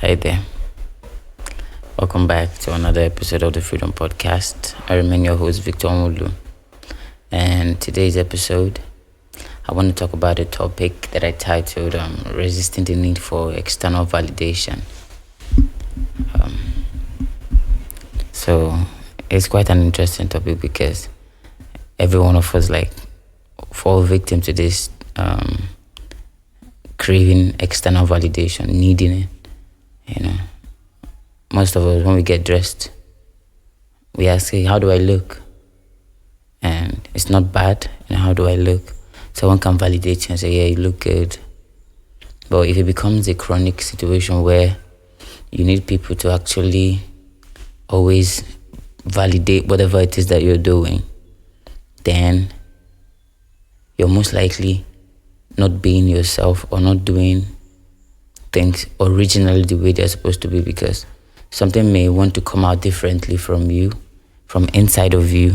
Hi there. Welcome back to another episode of the Freedom Podcast. I remain your host, Victor Omolu. And today's episode, I want to talk about a topic that I titled Resisting the Need for External Validation. So it's quite an interesting topic because every one of us fall victim to this craving external validation, needing it. Most of us, when we get dressed, we ask, hey, how do I look? And it's not bad, how do I look? Someone can validate you and say, yeah, you look good. But if it becomes a chronic situation where you need people to actually always validate whatever it is that you're doing, then you're most likely not being yourself or not doing things originally the way they're supposed to be, because something may want to come out differently from you, from inside of you,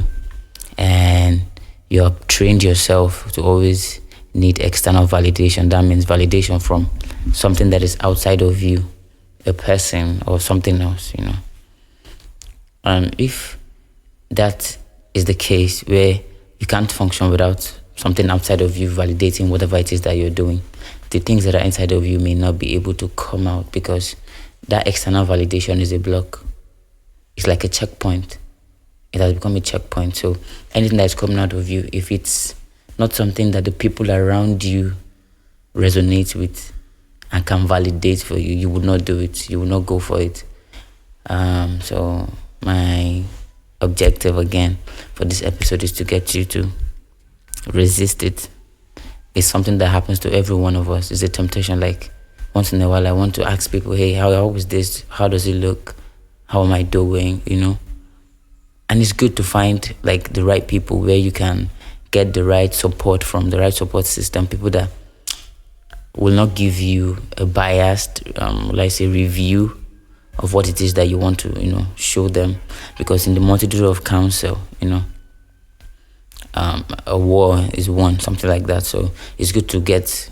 and you have trained yourself to always need external validation. That means validation from something that is outside of you, a person or something else, if that is the case where you can't function without something outside of you validating whatever it is that you're doing, the things that are inside of you may not be able to come out because that external validation is a block. It's like a checkpoint. It has become a checkpoint. So anything that's coming out of you, if it's not something that the people around you resonate with and can validate for you, you would not do it. You would not go for it. So my objective again for this episode is to get you to resist it. It's something that happens to every one of us. It's a temptation. Like once in a while, I want to ask people, hey, how is this? How does it look? How am I doing? And it's good to find the right people where you can get the right support from, the right support system, people that will not give you a biased, review of what it is that you want to, show them. Because in the multitude of counsel, a war is won, something like that. So it's good to get,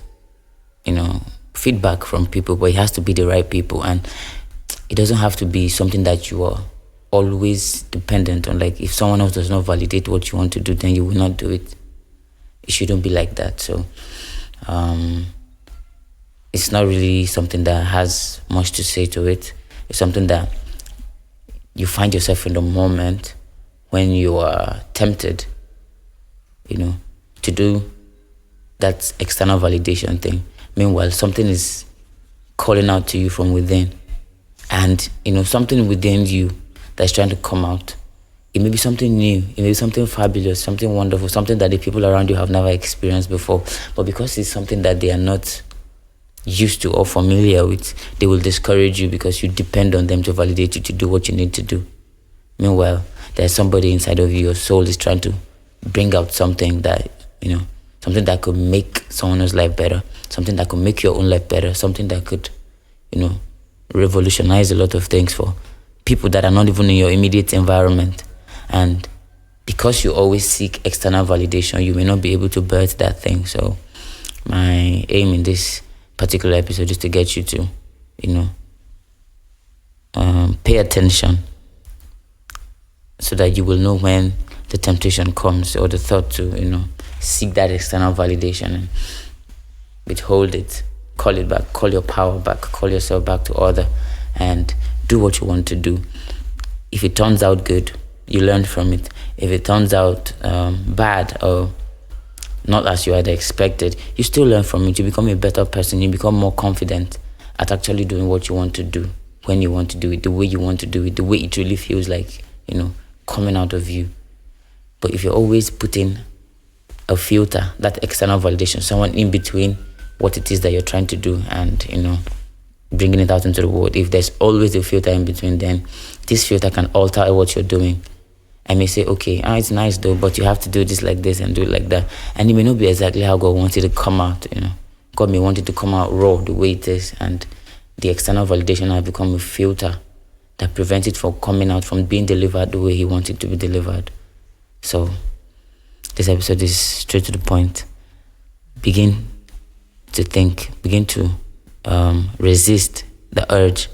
feedback from people, but it has to be the right people, and it doesn't have to be something that you are always dependent on. Like if someone else does not validate what you want to do, then you will not do it. It shouldn't be like that. So it's not really something that has much to say to it. It's something that you find yourself in the moment when you are tempted, to do that external validation thing. Meanwhile, something is calling out to you from within, and something within you that's trying to come out. It may be something new, it may be something fabulous, something wonderful, something that the people around you have never experienced before. But because it's something that they are not used to or familiar with, they will discourage you because you depend on them to validate you to do what you need to do. Meanwhile, there's somebody inside of you, your soul is trying to bring out something that, something that could make someone else's life better, something that could make your own life better, something that could, revolutionize a lot of things for people that are not even in your immediate environment. And because you always seek external validation, you may not be able to birth that thing. So my aim in this particular episode is to get you to, pay attention so that you will know when the temptation comes or the thought to, seek that external validation and withhold it, call it back, call your power back, call yourself back to order, and do what you want to do. If it turns out good, you learn from it. If it turns out bad or not as you had expected, you still learn from it. You become a better person. You become more confident at actually doing what you want to do, when you want to do it, the way you want to do it, the way it really feels like, coming out of you. But if you're always putting a filter, that external validation, someone in between what it is that you're trying to do and, bringing it out into the world, if there's always a filter in between, then this filter can alter what you're doing. I may say, okay, it's nice though, but you have to do this like this and do it like that. And it may not be exactly how God wants it to come out, God may want it to come out raw the way it is, and the external validation has become a filter that prevents it from coming out, from being delivered the way He wants it to be delivered. So this episode is straight to the point. Begin to think, begin to resist the urge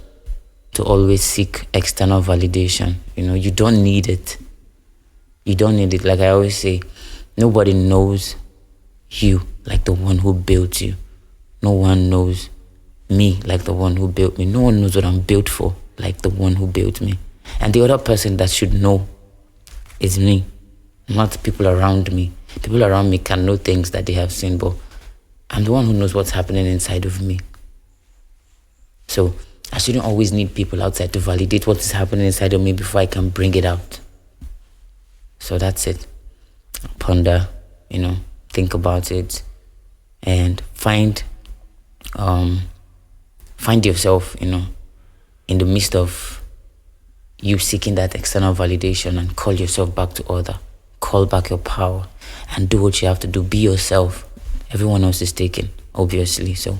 to always seek external validation. You don't need it. You don't need it. Like I always say, nobody knows you like the one who built you. No one knows me like the one who built me. No one knows what I'm built for like the one who built me. And the other person that should know is me, not people around me. People around me can know things that they have seen, but I'm the one who knows what's happening inside of me. So I shouldn't always need people outside to validate what is happening inside of me before I can bring it out. So that's it. Ponder, think about it, and find yourself, in the midst of you seeking that external validation, and call yourself back to order. Call back your power and do what you have to do. Be yourself. Everyone else is taken, obviously. So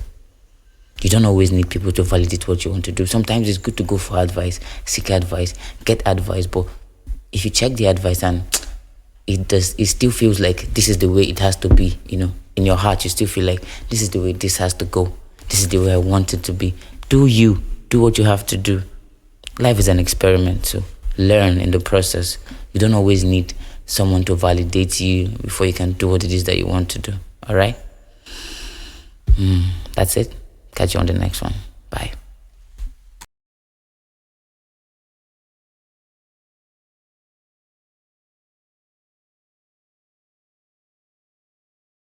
you don't always need people to validate what you want to do. Sometimes it's good to go for advice, seek advice, get advice. But if you check the advice and it still feels like this is the way it has to be, in your heart, you still feel like this is the way this has to go. This is the way I want it to be. Do what you have to do. Life is an experiment, so learn in the process. You don't always need someone to validate you before you can do what it is that you want to do. All right? That's it. Catch you on the next one.